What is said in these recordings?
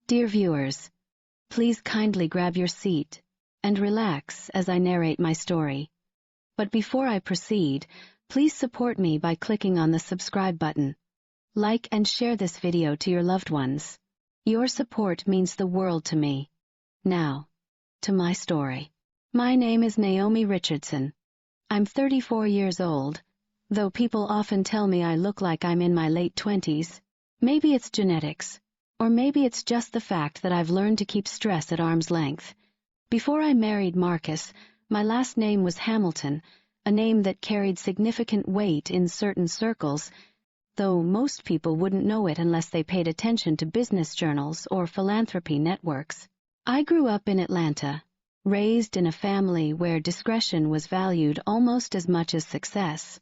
Dear viewers, please kindly grab your seat and relax as I narrate my story. But before I proceed, please support me by clicking on the subscribe button. Like and share this video to your loved ones. Your support means the world to me. Now, to my story. My name is Naomi Richardson. I'm 34 years old, though people often tell me I look like I'm in my late 20s. Maybe it's genetics. Or maybe it's just the fact that I've learned to keep stress at arm's length. Before I married Marcus, my last name was Hamilton, a name that carried significant weight in certain circles, though most people wouldn't know it unless they paid attention to business journals or philanthropy networks. I grew up in Atlanta, raised in a family where discretion was valued almost as much as success.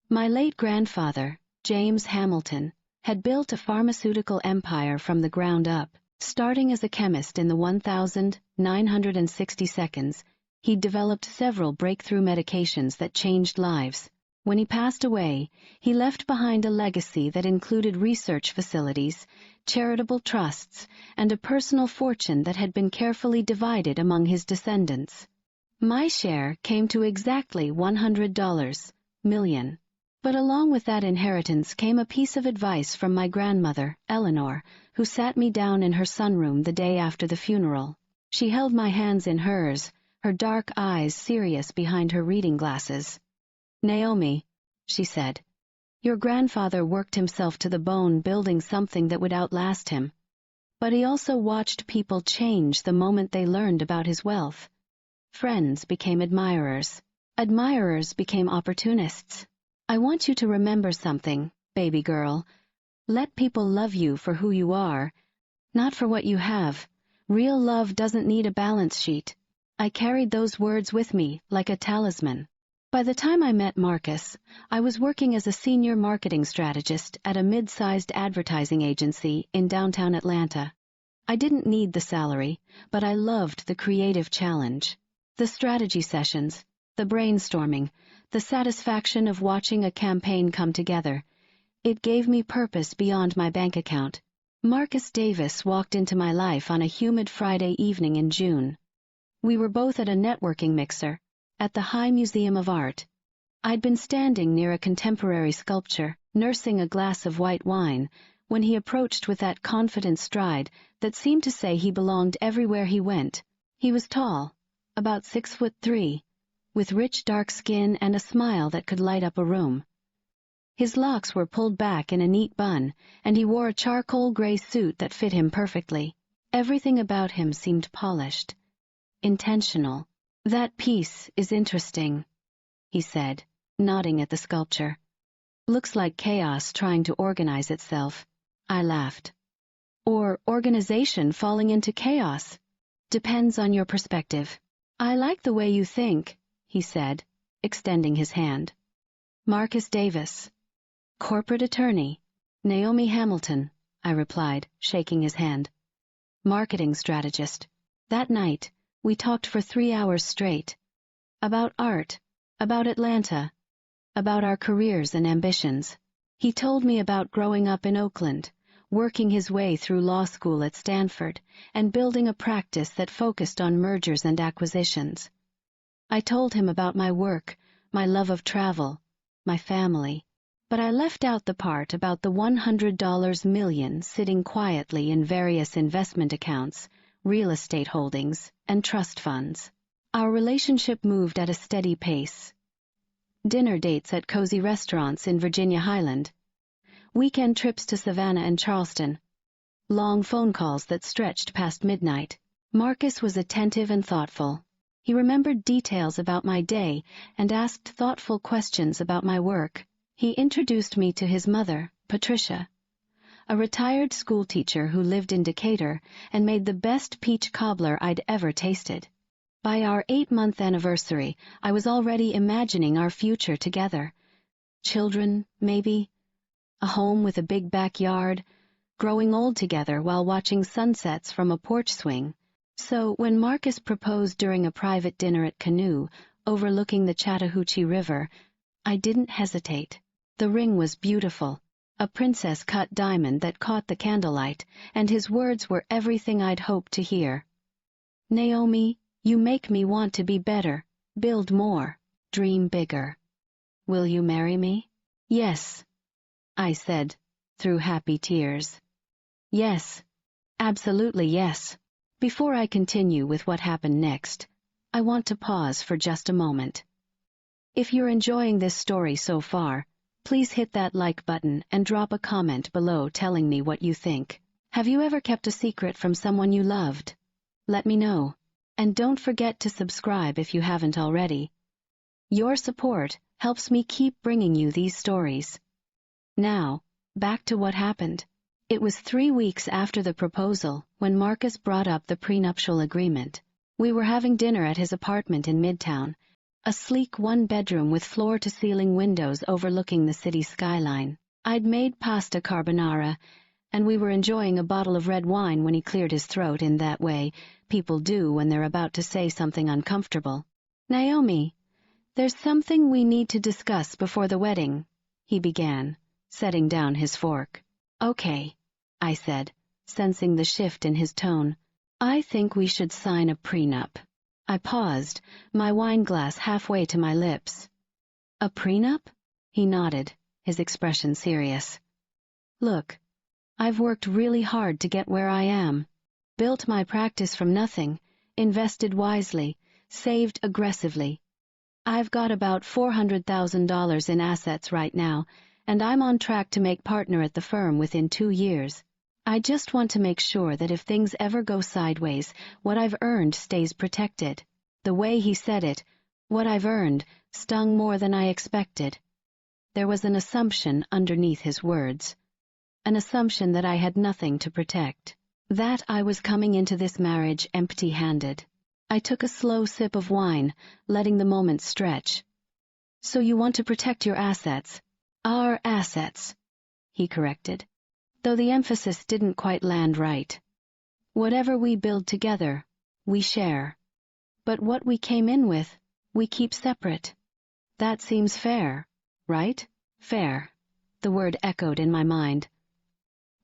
My late grandfather, James Hamilton, had built a pharmaceutical empire from the ground up. Starting as a chemist in the 1960 seconds, he developed several breakthrough medications that changed lives. When he passed away, he left behind a legacy that included research facilities, charitable trusts, and a personal fortune that had been carefully divided among his descendants. My share came to exactly $100 million. But along with that inheritance came a piece of advice from my grandmother, Eleanor, who sat me down in her sunroom the day after the funeral. She held my hands in hers, her dark eyes serious behind her reading glasses. "Naomi," she said, "your grandfather worked himself to the bone building something that would outlast him. But he also watched people change the moment they learned about his wealth. Friends became admirers. Admirers became opportunists. I want you to remember something, baby girl. Let people love you for who you are, not for what you have. Real love doesn't need a balance sheet." I carried those words with me like a talisman. By the time I met Marcus, I was working as a senior marketing strategist at a mid-sized advertising agency in downtown Atlanta. I didn't need the salary, but I loved the creative challenge. The strategy sessions, the brainstorming, the satisfaction of watching a campaign come together. It gave me purpose beyond my bank account. Marcus Davis walked into my life on a humid Friday evening in June. We were both at a networking mixer, at the High Museum of Art. I'd been standing near a contemporary sculpture, nursing a glass of white wine, when he approached with that confident stride that seemed to say he belonged everywhere he went. He was tall, about 6'3", with rich dark skin and a smile that could light up a room. His locks were pulled back in a neat bun, and he wore a charcoal gray suit that fit him perfectly. Everything about him seemed polished, intentional. "That piece is interesting," he said, nodding at the sculpture. "Looks like chaos trying to organize itself." I laughed. "Or organization falling into chaos. Depends on your perspective." "I like the way you think," he said, extending his hand. "Marcus Davis, corporate attorney." "Naomi Hamilton," I replied, shaking his hand. "Marketing strategist." That night, we talked for 3 hours straight. About art, about Atlanta, about our careers and ambitions. He told me about growing up in Oakland, working his way through law school at Stanford, and building a practice that focused on mergers and acquisitions. I told him about my work, my love of travel, my family, but I left out the part about the $100 million sitting quietly in various investment accounts, real estate holdings, and trust funds. Our relationship moved at a steady pace. Dinner dates at cozy restaurants in Virginia Highland, weekend trips to Savannah and Charleston, long phone calls that stretched past midnight. Marcus was attentive and thoughtful. He remembered details about my day and asked thoughtful questions about my work. He introduced me to his mother, Patricia, a retired schoolteacher who lived in Decatur and made the best peach cobbler I'd ever tasted. By our 8-month anniversary, I was already imagining our future together. Children, maybe. A home with a big backyard, growing old together while watching sunsets from a porch swing. So when Marcus proposed during a private dinner at Canoe, overlooking the Chattahoochee River, I didn't hesitate. The ring was beautiful, a princess-cut diamond that caught the candlelight, and his words were everything I'd hoped to hear. Naomi, you make me want to be better, build more, dream bigger. Will you marry me? Yes, I said, through happy tears. Yes, absolutely yes. Before I continue with what happened next, I want to pause for just a moment. If you're enjoying this story so far, please hit that like button and drop a comment below telling me what you think. Have you ever kept a secret from someone you loved? Let me know. And don't forget to subscribe if you haven't already. Your support helps me keep bringing you these stories. Now, back to what happened. It was 3 weeks after the proposal when Marcus brought up the prenuptial agreement. We were having dinner at his apartment in Midtown, a sleek one-bedroom with floor-to-ceiling windows overlooking the city skyline. I'd made pasta carbonara, and we were enjoying a bottle of red wine when he cleared his throat in that way people do when they're about to say something uncomfortable. Naomi, there's something we need to discuss before the wedding, he began, setting down his fork. Okay, I said, sensing the shift in his tone. I think we should sign a prenup. I paused, my wine glass halfway to my lips. A prenup? He nodded, his expression serious. Look, I've worked really hard to get where I am, built my practice from nothing, invested wisely, saved aggressively. I've got about $400,000 in assets right now, and I'm on track to make partner at the firm within 2 years. I just want to make sure that if things ever go sideways, what I've earned stays protected. The way he said it, what I've earned, stung more than I expected. There was an assumption underneath his words, an assumption that I had nothing to protect, that I was coming into this marriage empty-handed. I took a slow sip of wine, letting the moment stretch. So you want to protect your assets? Our assets, he corrected, though the emphasis didn't quite land right. Whatever we build together, we share. But what we came in with, we keep separate. That seems fair, right? Fair. The word echoed in my mind.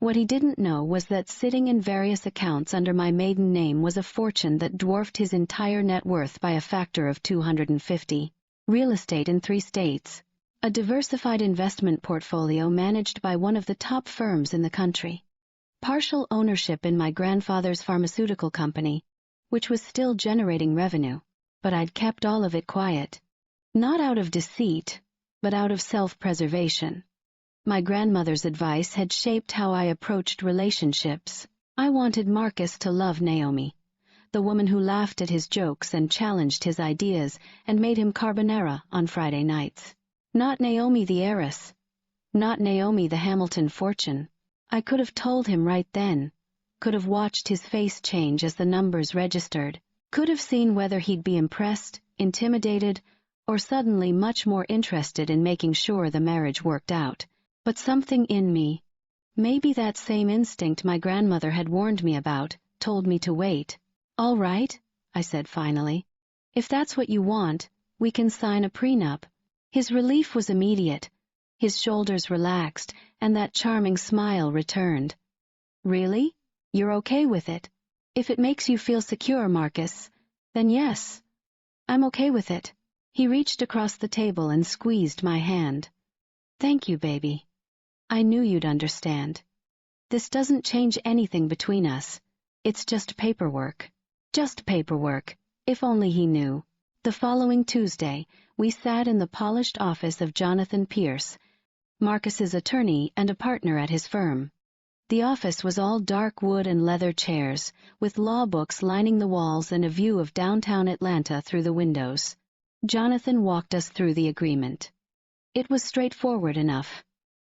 What he didn't know was that sitting in various accounts under my maiden name was a fortune that dwarfed his entire net worth by a factor of 250. Real estate in 3 states. A diversified investment portfolio managed by one of the top firms in the country. Partial ownership in my grandfather's pharmaceutical company, which was still generating revenue, but I'd kept all of it quiet. Not out of deceit, but out of self-preservation. My grandmother's advice had shaped how I approached relationships. I wanted Marcus to love Naomi, the woman who laughed at his jokes and challenged his ideas and made him carbonara on Friday nights. Not Naomi the heiress. Not Naomi the Hamilton fortune. I could have told him right then, could have watched his face change as the numbers registered, could have seen whether he'd be impressed, intimidated, or suddenly much more interested in making sure the marriage worked out. But something in me, maybe that same instinct my grandmother had warned me about, told me to wait. All right, I said finally. If that's what you want, we can sign a prenup. His relief was immediate. His shoulders relaxed, and that charming smile returned. Really? You're okay with it? If it makes you feel secure, Marcus, then yes. I'm okay with it. He reached across the table and squeezed my hand. Thank you, baby. I knew you'd understand. This doesn't change anything between us. It's just paperwork. Just paperwork, if only he knew. The following Tuesday, we sat in the polished office of Jonathan Pierce, Marcus's attorney and a partner at his firm. The office was all dark wood and leather chairs, with law books lining the walls and a view of downtown Atlanta through the windows. Jonathan walked us through the agreement. It was straightforward enough.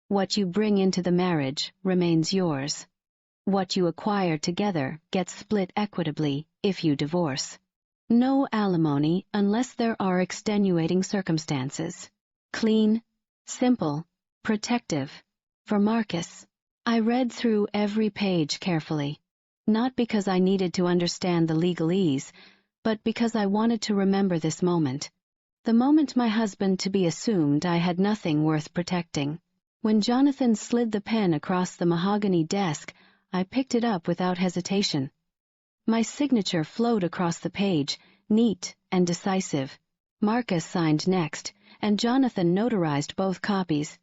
What you bring into the marriage remains yours. What you acquire together gets split equitably if you divorce. No alimony unless there are extenuating circumstances. Clean, simple, protective. For Marcus, I read through every page carefully, not because I needed to understand the legalese, but because I wanted to remember this moment. The moment my husband-to-be assumed I had nothing worth protecting. When Jonathan slid the pen across the mahogany desk, I picked it up without hesitation. My signature flowed across the page, neat and decisive. Marcus signed next, and Jonathan notarized both copies.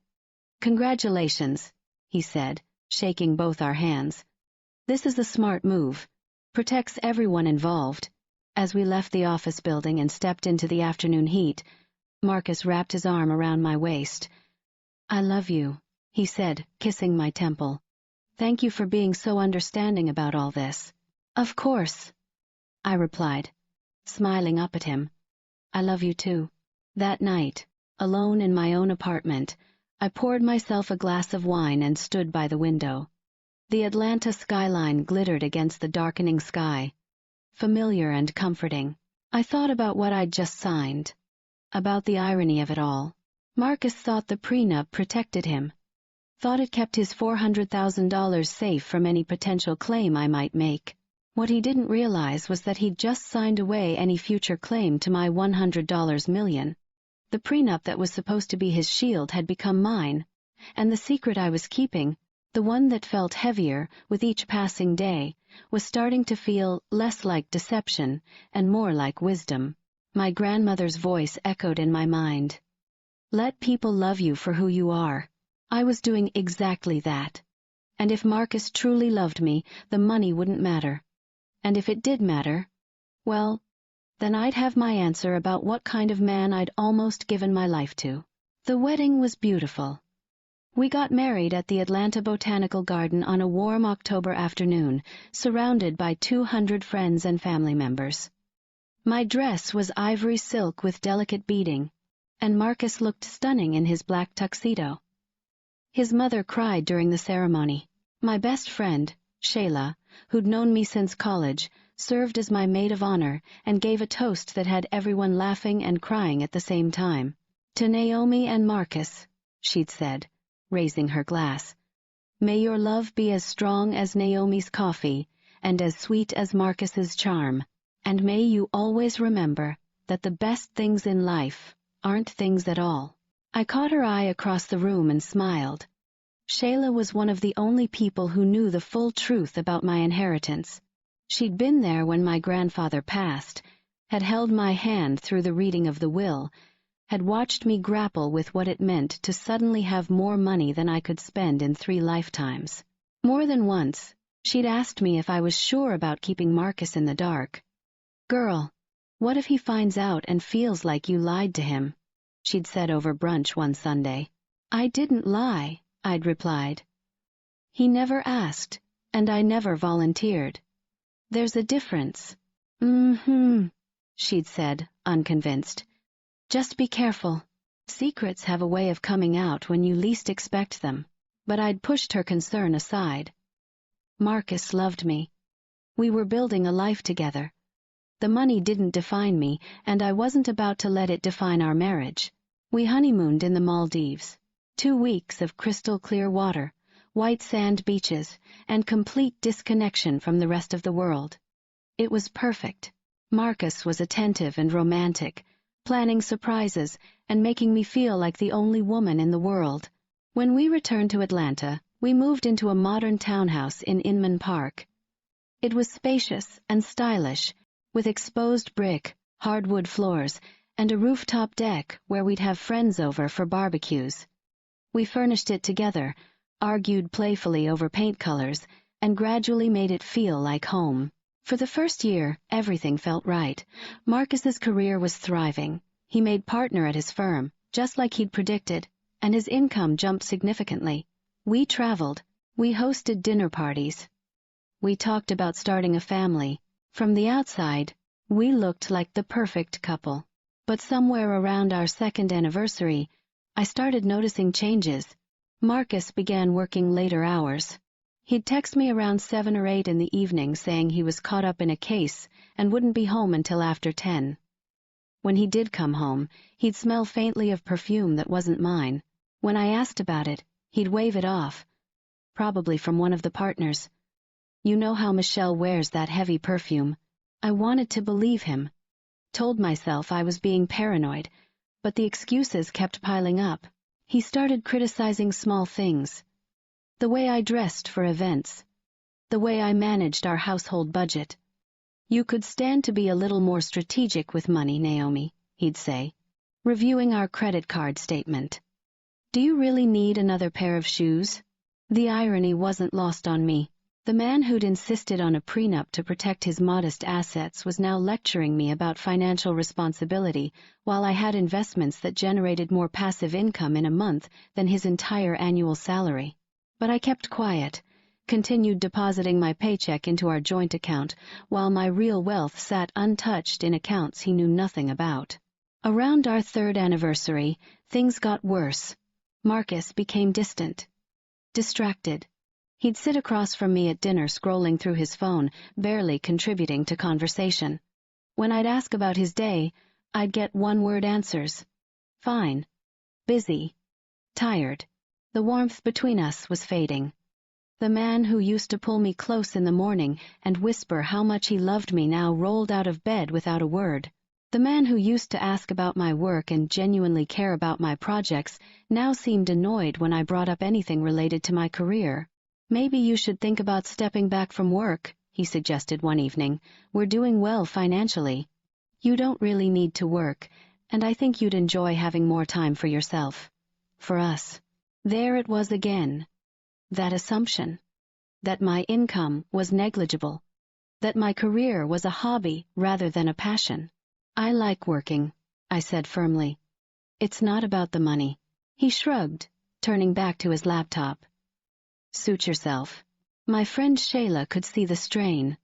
"Congratulations," he said, shaking both our hands. "This is a smart move. Protects everyone involved." As we left the office building and stepped into the afternoon heat, Marcus wrapped his arm around my waist. "I love you," he said, kissing my temple. "Thank you for being so understanding about all this." "Of course," I replied, smiling up at him. "I love you too." That night, alone in my own apartment, I poured myself a glass of wine and stood by the window. The Atlanta skyline glittered against the darkening sky, familiar and comforting. I thought about what I'd just signed, about the irony of it all. Marcus thought the prenup protected him, thought it kept his $400,000 safe from any potential claim I might make. What he didn't realize was that he'd just signed away any future claim to my $100 million. The prenup that was supposed to be his shield had become mine, and the secret I was keeping, the one that felt heavier with each passing day, was starting to feel less like deception and more like wisdom. My grandmother's voice echoed in my mind. "Let people love you for who you are." I was doing exactly that. And if Marcus truly loved me, the money wouldn't matter. And if it did matter, well, then I'd have my answer about what kind of man I'd almost given my life to. The wedding was beautiful. We got married at the Atlanta Botanical Garden on a warm October afternoon, surrounded by 200 friends and family members. My dress was ivory silk with delicate beading, and Marcus looked stunning in his black tuxedo. His mother cried during the ceremony. My best friend, Shayla, who'd known me since college, served as my maid of honor and gave a toast that had everyone laughing and crying at the same time. "To Naomi and Marcus," she'd said, raising her glass. "May your love be as strong as Naomi's coffee and as sweet as Marcus's charm. And may you always remember that the best things in life aren't things at all." I caught her eye across the room and smiled. Shayla was one of the only people who knew the full truth about my inheritance. She'd been there when my grandfather passed, had held my hand through the reading of the will, had watched me grapple with what it meant to suddenly have more money than I could spend in 3 lifetimes. More than once, she'd asked me if I was sure about keeping Marcus in the dark. "Girl, what if he finds out and feels like you lied to him?" she'd said over brunch one Sunday. "I didn't lie," I'd replied. "He never asked, and I never volunteered. There's a difference." She'd said, unconvinced. "Just be careful. Secrets have a way of coming out when you least expect them." But I'd pushed her concern aside. Marcus loved me. We were building a life together. The money didn't define me, and I wasn't about to let it define our marriage. We honeymooned in the Maldives. 2 weeks of crystal clear water, white sand beaches, and complete disconnection from the rest of the world. It was perfect. Marcus was attentive and romantic, planning surprises and making me feel like the only woman in the world. When we returned to Atlanta, we moved into a modern townhouse in Inman Park. It was spacious and stylish, with exposed brick, hardwood floors, and a rooftop deck where we'd have friends over for barbecues. We furnished it together, argued playfully over paint colors, and gradually made it feel like home. For the first year, everything felt right. Marcus's career was thriving. He made partner at his firm, just like he'd predicted, and his income jumped significantly. We traveled. We hosted dinner parties. We talked about starting a family. From the outside, we looked like the perfect couple. But somewhere around our 2nd anniversary, I started noticing changes. Marcus began working later hours. He'd text me around 7 or 8 in the evening saying he was caught up in a case and wouldn't be home until after 10. When he did come home, he'd smell faintly of perfume that wasn't mine. When I asked about it, he'd wave it off, probably from one of the partners. "You know how Michelle wears that heavy perfume." I wanted to believe him. Told myself I was being paranoid, but the excuses kept piling up. He started criticizing small things. The way I dressed for events. The way I managed our household budget. You could stand to be a little more strategic with money, Naomi, he'd say, reviewing our credit card statement. Do you really need another pair of shoes? The irony wasn't lost on me. The man who'd insisted on a prenup to protect his modest assets was now lecturing me about financial responsibility, while I had investments that generated more passive income in a month than his entire annual salary. But I kept quiet, continued depositing my paycheck into our joint account, while my real wealth sat untouched in accounts he knew nothing about. Around our 3rd anniversary, things got worse. Marcus became distant, distracted. He'd sit across from me at dinner scrolling through his phone, barely contributing to conversation. When I'd ask about his day, I'd get one-word answers. Fine. Busy. Tired. The warmth between us was fading. The man who used to pull me close in the morning and whisper how much he loved me now rolled out of bed without a word. The man who used to ask about my work and genuinely care about my projects now seemed annoyed when I brought up anything related to my career. Maybe you should think about stepping back from work, he suggested one evening. We're doing well financially. You don't really need to work, and I think you'd enjoy having more time for yourself. For us. There it was again. That assumption. That my income was negligible. That my career was a hobby rather than a passion. I like working, I said firmly. It's not about the money. He shrugged, turning back to his laptop. Suit yourself. My friend Shayla could see the strain.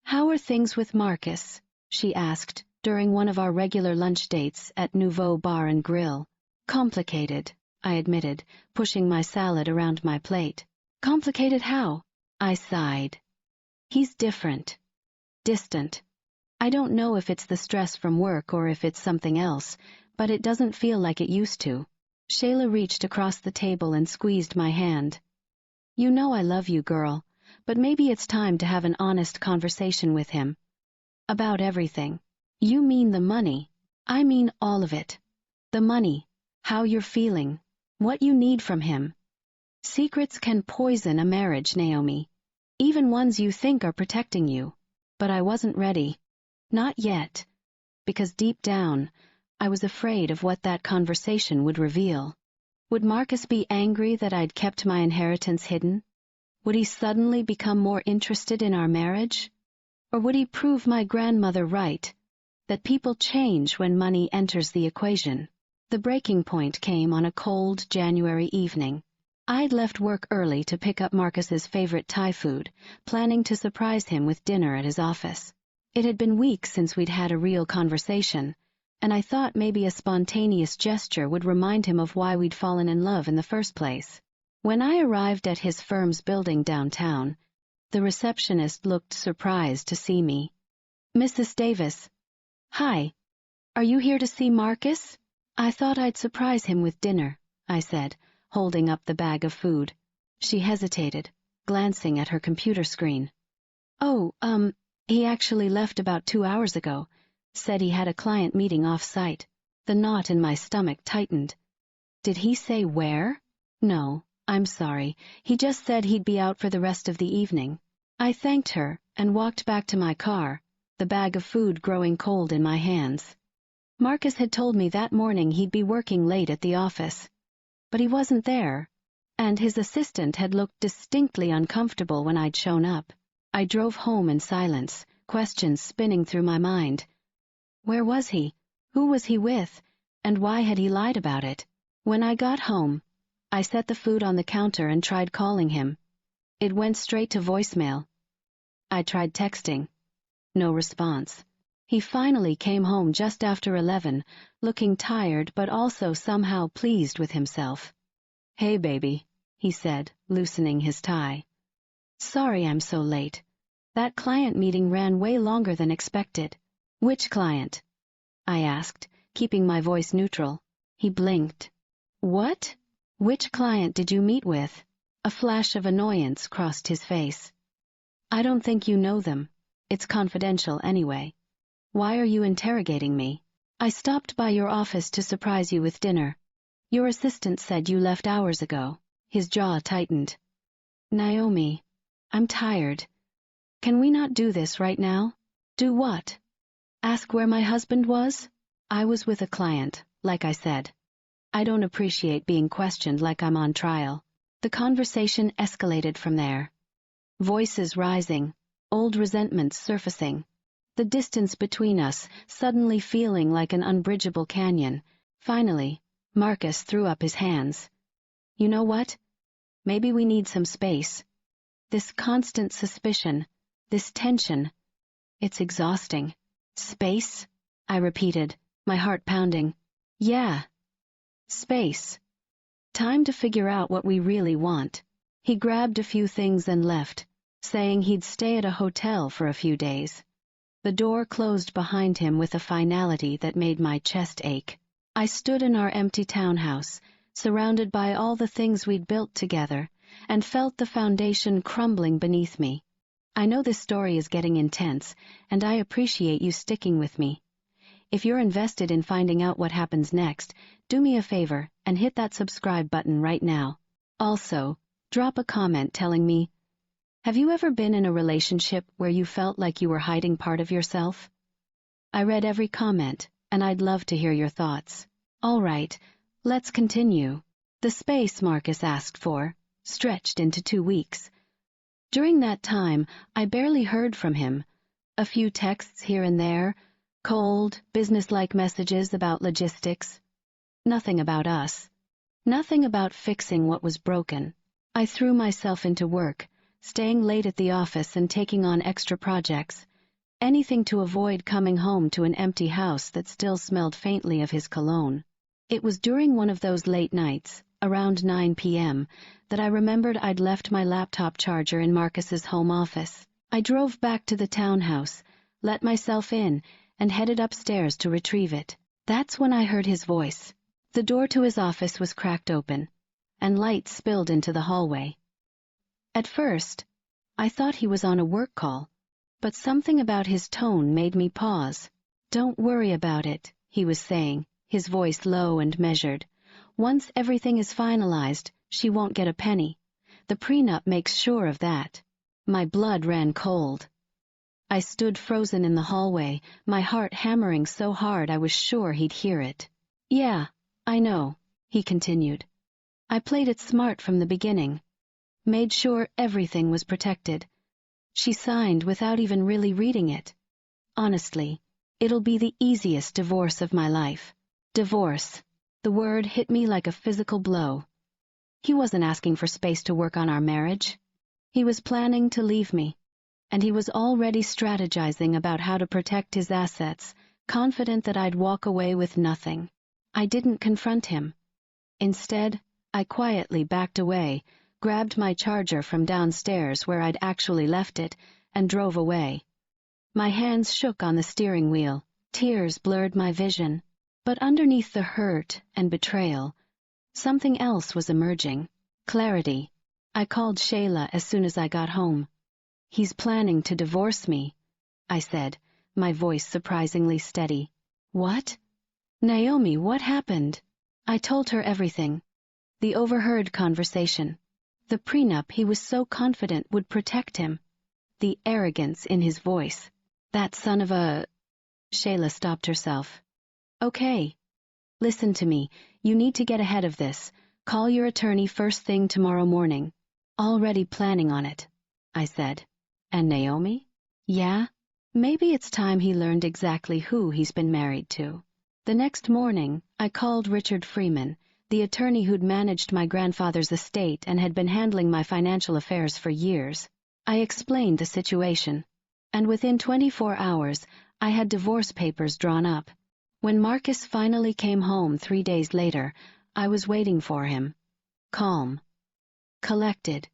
How are things with Marcus? She asked during one of our regular lunch dates at Nouveau Bar and Grill. Complicated, I admitted, pushing my salad around my plate. Complicated how? I sighed. He's different. Distant. I don't know if it's the stress from work or if it's something else, but it doesn't feel like it used to. Shayla reached across the table and squeezed my hand. You know I love you, girl, but maybe it's time to have an honest conversation with him. About everything. You mean the money. I mean all of it. The money, how you're feeling, what you need from him. Secrets can poison a marriage, Naomi. Even ones you think are protecting you. But I wasn't ready. Not yet. Because deep down, I was afraid of what that conversation would reveal. Would Marcus be angry that I'd kept my inheritance hidden? Would he suddenly become more interested in our marriage? Or would he prove my grandmother right, that people change when money enters the equation? The breaking point came on a cold January evening. I'd left work early to pick up Marcus's favorite Thai food, planning to surprise him with dinner at his office. It had been weeks since we'd had a real conversation, and I thought maybe a spontaneous gesture would remind him of why we'd fallen in love in the first place. When I arrived at his firm's building downtown, the receptionist looked surprised to see me. Mrs. Davis. Hi. Are you here to see Marcus? I thought I'd surprise him with dinner, I said, holding up the bag of food. She hesitated, glancing at her computer screen. Oh, he actually left about 2 hours ago. Said he had a client meeting off-site. The knot in my stomach tightened. Did he say where? No, I'm sorry. He just said he'd be out for the rest of the evening. I thanked her and walked back to my car, the bag of food growing cold in my hands. Marcus had told me that morning he'd be working late at the office. But he wasn't there, and his assistant had looked distinctly uncomfortable when I'd shown up. I drove home in silence, questions spinning through my mind. Where was he? Who was he with? And why had he lied about it? When I got home, I set the food on the counter and tried calling him. It went straight to voicemail. I tried texting. No response. He finally came home just after 11, looking tired but also somehow pleased with himself. Hey, baby, he said, loosening his tie. Sorry I'm so late. That client meeting ran way longer than expected. Which client? I asked, keeping my voice neutral. He blinked. What? Which client did you meet with? A flash of annoyance crossed his face. I don't think you know them. It's confidential anyway. Why are you interrogating me? I stopped by your office to surprise you with dinner. Your assistant said you left hours ago. His jaw tightened. Naomi, I'm tired. Can we not do this right now? Do what? Ask where my husband was? I was with a client, like I said. I don't appreciate being questioned like I'm on trial. The conversation escalated from there. Voices rising, old resentments surfacing. The distance between us suddenly feeling like an unbridgeable canyon. Finally, Marcus threw up his hands. You know what? Maybe we need some space. This constant suspicion, this tension, it's exhausting. Space? I repeated, my heart pounding. Yeah. Space. Time to figure out what we really want. He grabbed a few things and left, saying he'd stay at a hotel for a few days. The door closed behind him with a finality that made my chest ache. I stood in our empty townhouse, surrounded by all the things we'd built together, and felt the foundation crumbling beneath me. I know this story is getting intense, and I appreciate you sticking with me. If you're invested in finding out what happens next, do me a favor and hit that subscribe button right now. Also, drop a comment telling me, have you ever been in a relationship where you felt like you were hiding part of yourself? I read every comment, and I'd love to hear your thoughts. All right, let's continue. The space Marcus asked for stretched into 2 weeks. During that time, I barely heard from him. A few texts here and there, cold, businesslike messages about logistics. Nothing about us. Nothing about fixing what was broken. I threw myself into work, staying late at the office and taking on extra projects. Anything to avoid coming home to an empty house that still smelled faintly of his cologne. It was during one of those late nights, around 9 p.m., that I remembered I'd left my laptop charger in Marcus's home office. I drove back to the townhouse, let myself in, and headed upstairs to retrieve it. That's when I heard his voice. The door to his office was cracked open, and light spilled into the hallway. At first, I thought he was on a work call, but something about his tone made me pause. Don't worry about it, he was saying, his voice low and measured. Once everything is finalized, she won't get a penny. The prenup makes sure of that. My blood ran cold. I stood frozen in the hallway, my heart hammering so hard I was sure he'd hear it. Yeah, I know, he continued. I played it smart from the beginning. Made sure everything was protected. She signed without even really reading it. Honestly, it'll be the easiest divorce of my life. Divorce. The word hit me like a physical blow. He wasn't asking for space to work on our marriage. He was planning to leave me, and he was already strategizing about how to protect his assets, confident that I'd walk away with nothing. I didn't confront him. Instead, I quietly backed away, grabbed my charger from downstairs where I'd actually left it, and drove away. My hands shook on the steering wheel, tears blurred my vision. But underneath the hurt and betrayal, something else was emerging. Clarity. I called Shayla as soon as I got home. He's planning to divorce me, I said, my voice surprisingly steady. What? Naomi, what happened? I told her everything. The overheard conversation. The prenup he was so confident would protect him. The arrogance in his voice. That son of a... Shayla stopped herself. Okay. Listen to me. You need to get ahead of this. Call your attorney first thing tomorrow morning. Already planning on it, I said. And Naomi? Yeah? Maybe it's time he learned exactly who he's been married to. The next morning, I called Richard Freeman, the attorney who'd managed my grandfather's estate and had been handling my financial affairs for years. I explained the situation, and within 24 hours, I had divorce papers drawn up. When Marcus finally came home 3 days later, I was waiting for him. Calm. Collected.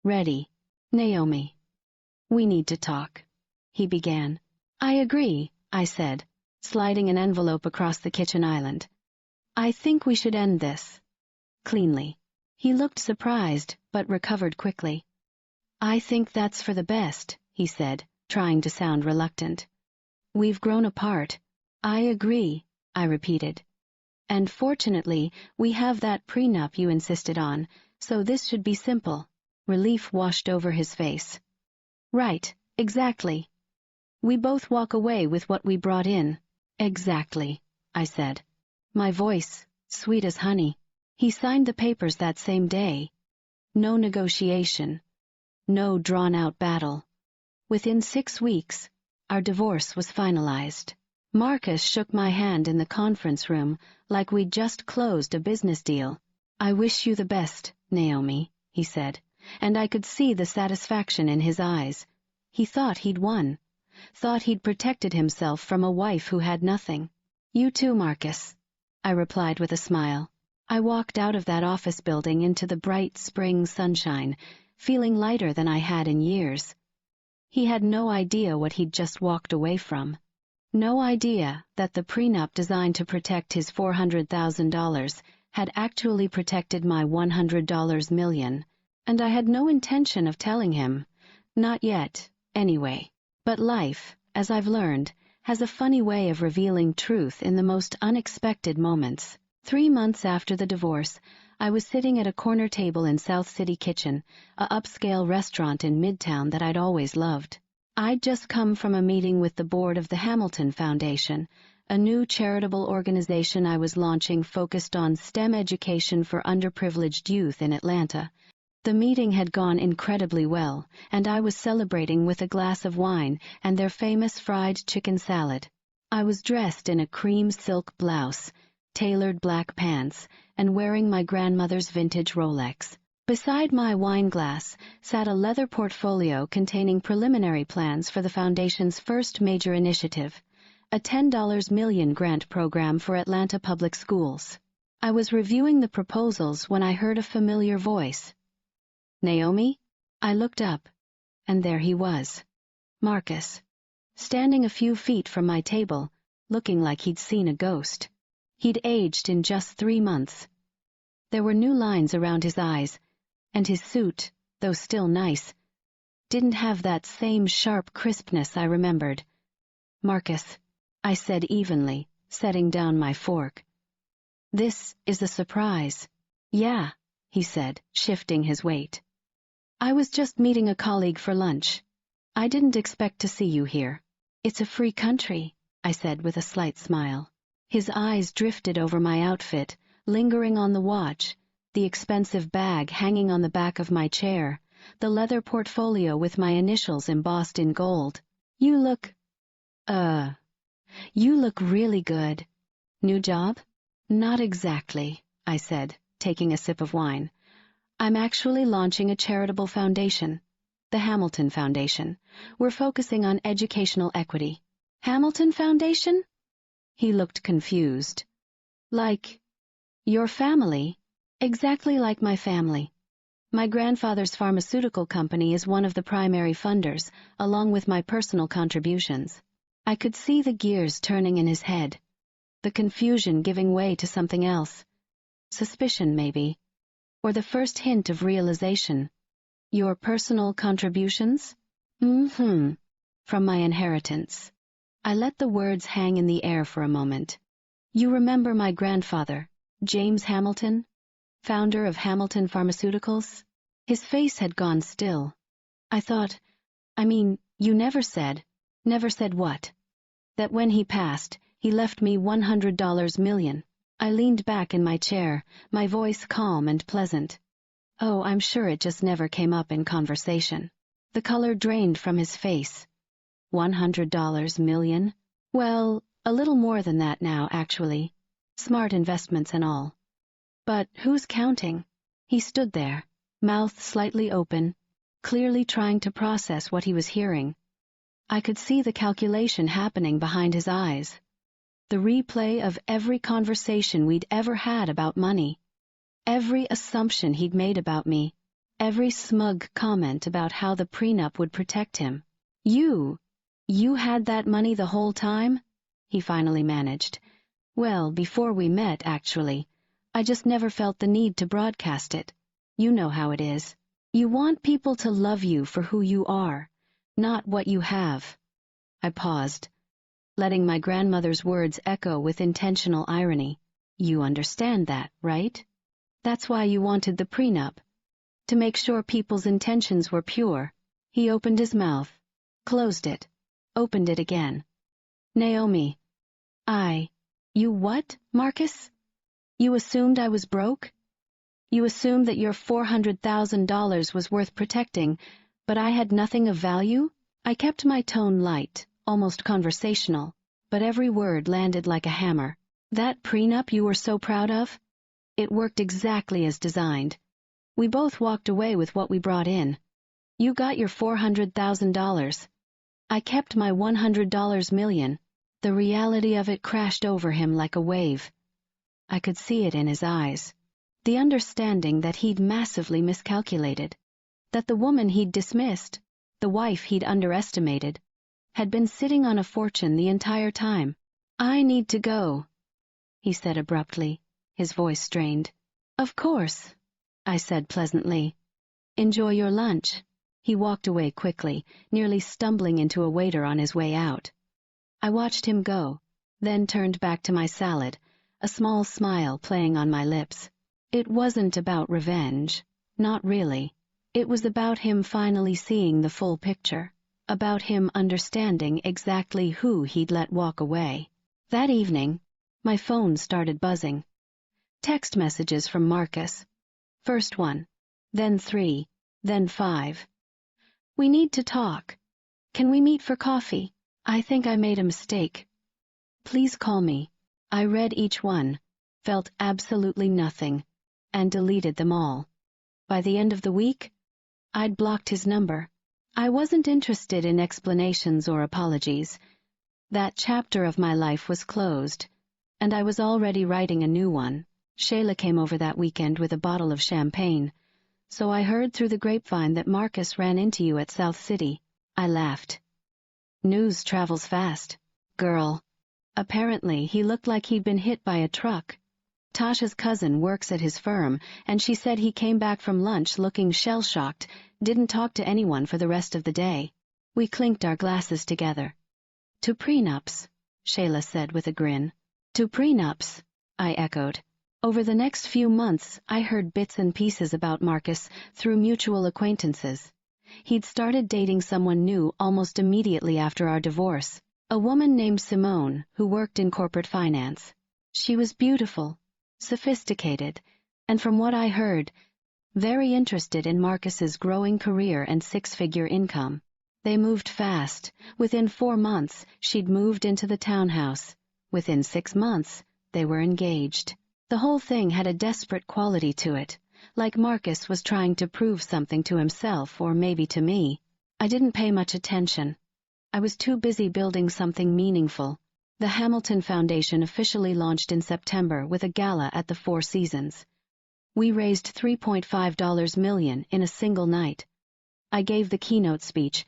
Ready. Naomi. We need to talk. He began. I agree, I said, sliding an envelope across the kitchen island. I think we should end this. Cleanly. He looked surprised, but recovered quickly. I think that's for the best, he said, trying to sound reluctant. We've grown apart. I agree, I repeated. And fortunately, we have that prenup you insisted on, so this should be simple. Relief washed over his face. Right, exactly. We both walk away with what we brought in. Exactly, I said. My voice, sweet as honey. He signed the papers that same day. No negotiation. No drawn-out battle. Within 6 weeks, our divorce was finalized. Marcus shook my hand in the conference room like we'd just closed a business deal. I wish you the best, Naomi, he said, and I could see the satisfaction in his eyes. He thought he'd won. Thought he'd protected himself from a wife who had nothing. You too, Marcus, I replied with a smile. I walked out of that office building into the bright spring sunshine, feeling lighter than I had in years. He had no idea what he'd just walked away from. No idea that the prenup designed to protect his $400,000 had actually protected my $100 million, and I had no intention of telling him. Not yet, anyway. But life, as I've learned, has a funny way of revealing truth in the most unexpected moments. 3 months after the divorce, I was sitting at a corner table in South City Kitchen, a upscale restaurant in Midtown that I'd always loved. I'd just come from a meeting with the board of the Hamilton Foundation, a new charitable organization I was launching focused on STEM education for underprivileged youth in Atlanta. The meeting had gone incredibly well, and I was celebrating with a glass of wine and their famous fried chicken salad. I was dressed in a cream silk blouse, tailored black pants, and wearing my grandmother's vintage Rolex. Beside my wine glass sat a leather portfolio containing preliminary plans for the Foundation's first major initiative, a $10 million grant program for Atlanta public schools. I was reviewing the proposals when I heard a familiar voice. Naomi? I looked up, and there he was, Marcus, standing a few feet from my table, looking like he'd seen a ghost. He'd aged in just 3 months. There were new lines around his eyes, and his suit, though still nice, didn't have that same sharp crispness I remembered. Marcus, I said evenly, setting down my fork. This is a surprise. Yeah, he said, shifting his weight. I was just meeting a colleague for lunch. I didn't expect to see you here. It's a free country, I said with a slight smile. His eyes drifted over my outfit, lingering on the watch, the expensive bag hanging on the back of my chair, the leather portfolio with my initials embossed in gold. You look really good. New job? Not exactly, I said, taking a sip of wine. I'm actually launching a charitable foundation, the Hamilton Foundation. We're focusing on educational equity. Hamilton Foundation? He looked confused. Like your family? Exactly like my family. My grandfather's pharmaceutical company is one of the primary funders, along with my personal contributions. I could see the gears turning in his head, the confusion giving way to something else. Suspicion, maybe. Or the first hint of realization. Your personal contributions? From my inheritance. I let the words hang in the air for a moment. You remember my grandfather, James Hamilton, founder of Hamilton Pharmaceuticals? His face had gone still. I thought, you never said what? That when he passed, he left me $100 million. I leaned back in my chair, my voice calm and pleasant. Oh, I'm sure it just never came up in conversation. The color drained from his face. $100 million? Well, a little more than that now, actually. Smart investments and all. But who's counting? He stood there, mouth slightly open, clearly trying to process what he was hearing. I could see the calculation happening behind his eyes. The replay of every conversation we'd ever had about money, every assumption he'd made about me, every smug comment about how the prenup would protect him. You had that money the whole time? He finally managed. Well, before we met, actually. I just never felt the need to broadcast it. You know how it is. You want people to love you for who you are, not what you have. I paused, letting my grandmother's words echo with intentional irony. You understand that, right? That's why you wanted the prenup. To make sure people's intentions were pure. He opened his mouth, closed it, opened it again. Naomi. You what, Marcus? You assumed I was broke? You assumed that your $400,000 was worth protecting, but I had nothing of value? I kept my tone light, almost conversational, but every word landed like a hammer. That prenup you were so proud of? It worked exactly as designed. We both walked away with what we brought in. You got your $400,000. I kept my $100 million. The reality of it crashed over him like a wave. I could see it in his eyes. The understanding that he'd massively miscalculated. That the woman he'd dismissed, the wife he'd underestimated, had been sitting on a fortune the entire time. I need to go, he said abruptly, his voice strained. Of course, I said pleasantly. Enjoy your lunch. He walked away quickly, nearly stumbling into a waiter on his way out. I watched him go, then turned back to my salad, a small smile playing on my lips. It wasn't about revenge, not really. It was about him finally seeing the full picture, about him understanding exactly who he'd let walk away. That evening, my phone started buzzing. Text messages from Marcus. First one, then 3, then 5. We need to talk. Can we meet for coffee? I think I made a mistake. Please call me. I read each one, felt absolutely nothing, and deleted them all. By the end of the week, I'd blocked his number. I wasn't interested in explanations or apologies. That chapter of my life was closed, and I was already writing a new one. Shayla came over that weekend with a bottle of champagne, so I heard through the grapevine that Marcus ran into you at South City. I laughed. News travels fast, girl. Apparently, he looked like he'd been hit by a truck. Tasha's cousin works at his firm, and she said he came back from lunch looking shell-shocked, didn't talk to anyone for the rest of the day. We clinked our glasses together. To prenups, Shayla said with a grin. To prenups, I echoed. Over the next few months, I heard bits and pieces about Marcus through mutual acquaintances. He'd started dating someone new almost immediately after our divorce, a woman named Simone who worked in corporate finance. She was beautiful, sophisticated, and from what I heard, very interested in Marcus's growing career and six-figure income. They moved fast. Within 4 months, she'd moved into the townhouse. Within 6 months, they were engaged. The whole thing had a desperate quality to it, like Marcus was trying to prove something to himself or maybe to me. I didn't pay much attention. I was too busy building something meaningful. The Hamilton Foundation officially launched in September with a gala at the Four Seasons. We raised $3.5 million in a single night. I gave the keynote speech,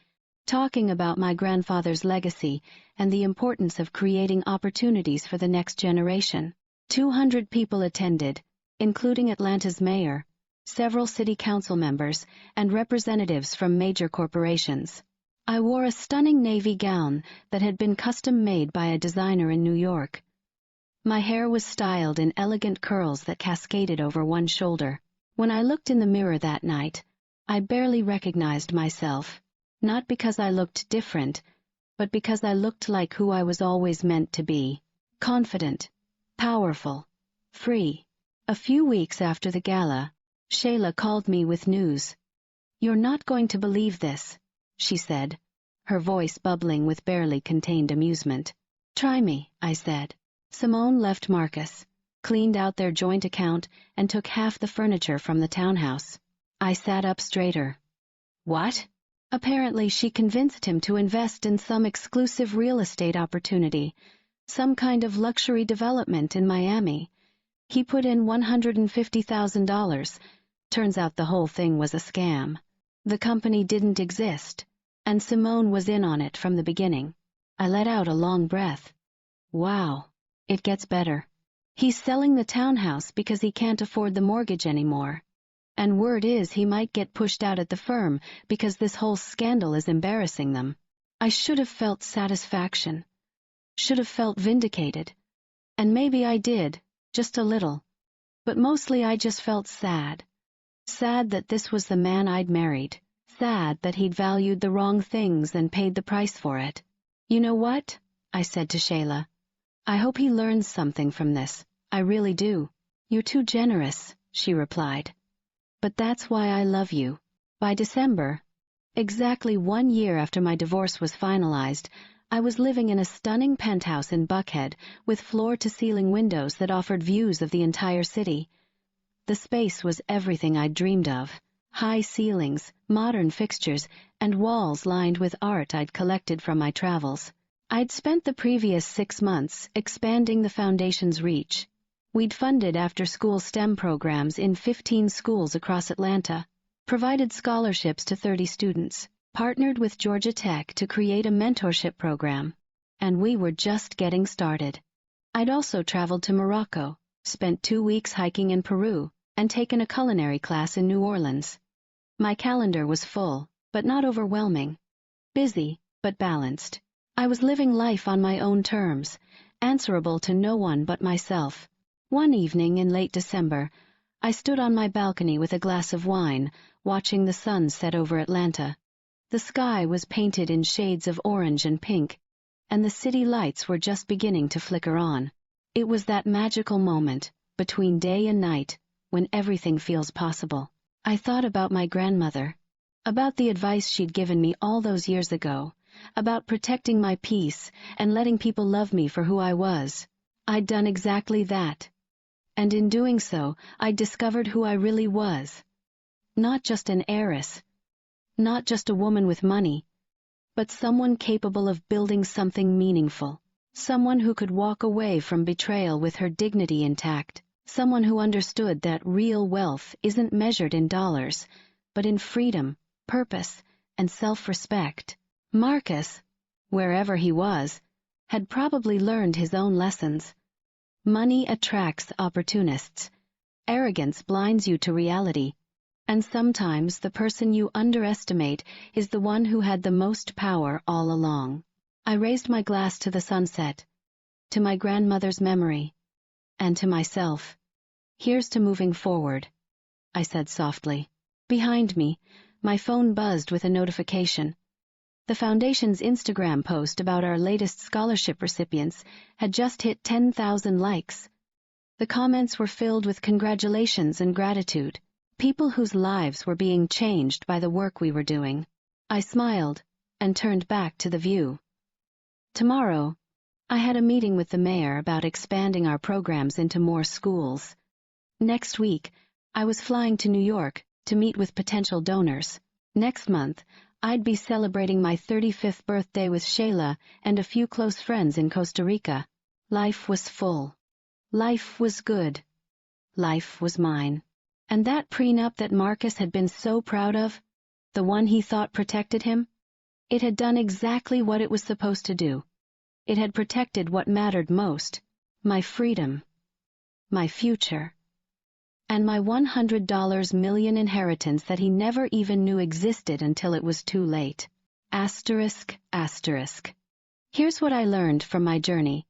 talking about my grandfather's legacy and the importance of creating opportunities for the next generation. 200 people attended, including Atlanta's mayor, several city council members, and representatives from major corporations. I wore a stunning navy gown that had been custom-made by a designer in New York. My hair was styled in elegant curls that cascaded over one shoulder. When I looked in the mirror that night, I barely recognized myself, not because I looked different, but because I looked like who I was always meant to be, confident, powerful, free. A few weeks after the gala, Shayla called me with news. You're not going to believe this, she said, her voice bubbling with barely contained amusement. Try me, I said. Simone left Marcus, cleaned out their joint account, and took half the furniture from the townhouse. I sat up straighter. What? Apparently she convinced him to invest in some exclusive real estate opportunity, some kind of luxury development in Miami. He put in $150,000. Turns out the whole thing was a scam. The company didn't exist, and Simone was in on it from the beginning. I let out a long breath. Wow, it gets better. He's selling the townhouse because he can't afford the mortgage anymore. And word is he might get pushed out at the firm because this whole scandal is embarrassing them. I should have felt satisfaction. Should have felt vindicated. And maybe I did, just a little. But mostly I just felt sad. Sad that this was the man I'd married. Sad that he'd valued the wrong things and paid the price for it. You know what? I said to Shayla. I hope he learns something from this. I really do. You're too generous, she replied. But that's why I love you. By December, exactly 1 year after my divorce was finalized, I was living in a stunning penthouse in Buckhead with floor-to-ceiling windows that offered views of the entire city. The space was everything I'd dreamed of. High ceilings, modern fixtures, and walls lined with art I'd collected from my travels. I'd spent the previous 6 months expanding the foundation's reach. We'd funded after-school STEM programs in 15 schools across Atlanta, provided scholarships to 30 students, partnered with Georgia Tech to create a mentorship program, and we were just getting started. I'd also traveled to Morocco, spent 2 weeks hiking in Peru, and taken a culinary class in New Orleans. My calendar was full, but not overwhelming. Busy, but balanced. I was living life on my own terms, answerable to no one but myself. One evening in late December, I stood on my balcony with a glass of wine, watching the sun set over Atlanta. The sky was painted in shades of orange and pink, and the city lights were just beginning to flicker on. It was that magical moment, between day and night, when everything feels possible. I thought about my grandmother, about the advice she'd given me all those years ago, about protecting my peace and letting people love me for who I was. I'd done exactly that. And in doing so, I discovered who I really was. Not just an heiress, not just a woman with money, but someone capable of building something meaningful, someone who could walk away from betrayal with her dignity intact, someone who understood that real wealth isn't measured in dollars, but in freedom, purpose, and self-respect. Marcus, wherever he was, had probably learned his own lessons. Money attracts opportunists. Arrogance blinds you to reality. And sometimes the person you underestimate is the one who had the most power all along. I raised my glass to the sunset, to my grandmother's memory, and to myself. Here's to moving forward, I said softly. Behind me, my phone buzzed with a notification. The Foundation's Instagram post about our latest scholarship recipients had just hit 10,000 likes. The comments were filled with congratulations and gratitude, people whose lives were being changed by the work we were doing. I smiled and turned back to the view. Tomorrow, I had a meeting with the mayor about expanding our programs into more schools. Next week, I was flying to New York to meet with potential donors. Next month, I'd be celebrating my 35th birthday with Shayla and a few close friends in Costa Rica. Life was full. Life was good. Life was mine. And that prenup that Marcus had been so proud of, the one he thought protected him, it had done exactly what it was supposed to do. It had protected what mattered most, my freedom, my future, and my $100 million inheritance that he never even knew existed until it was too late. Asterisk, asterisk. Here's what I learned from my journey,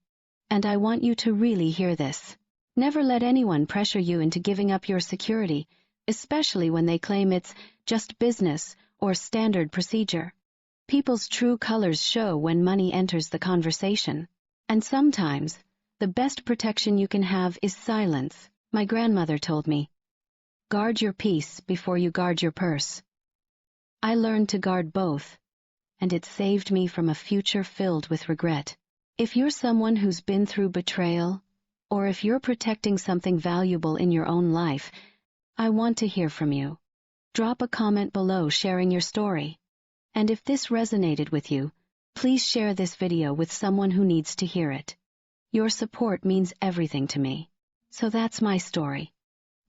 and I want you to really hear this. Never let anyone pressure you into giving up your security, especially when they claim it's just business or standard procedure. People's true colors show when money enters the conversation. And sometimes, the best protection you can have is silence. My grandmother told me, guard your peace before you guard your purse. I learned to guard both, and it saved me from a future filled with regret. If you're someone who's been through betrayal, or if you're protecting something valuable in your own life, I want to hear from you. Drop a comment below sharing your story. And if this resonated with you, please share this video with someone who needs to hear it. Your support means everything to me. So that's my story.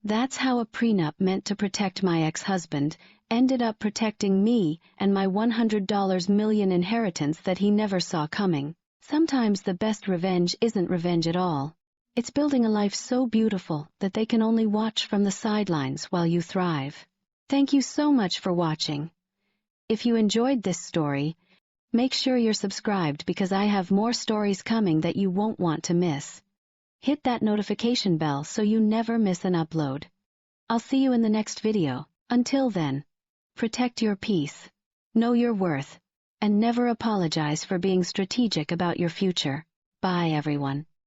That's how a prenup meant to protect my ex-husband ended up protecting me and my $100 million inheritance that he never saw coming. Sometimes the best revenge isn't revenge at all. It's building a life so beautiful that they can only watch from the sidelines while you thrive. Thank you so much for watching. If you enjoyed this story, make sure you're subscribed because I have more stories coming that you won't want to miss. Hit that notification bell so you never miss an upload. I'll see you in the next video. Until then, protect your peace, know your worth, and never apologize for being strategic about your future. Bye, everyone.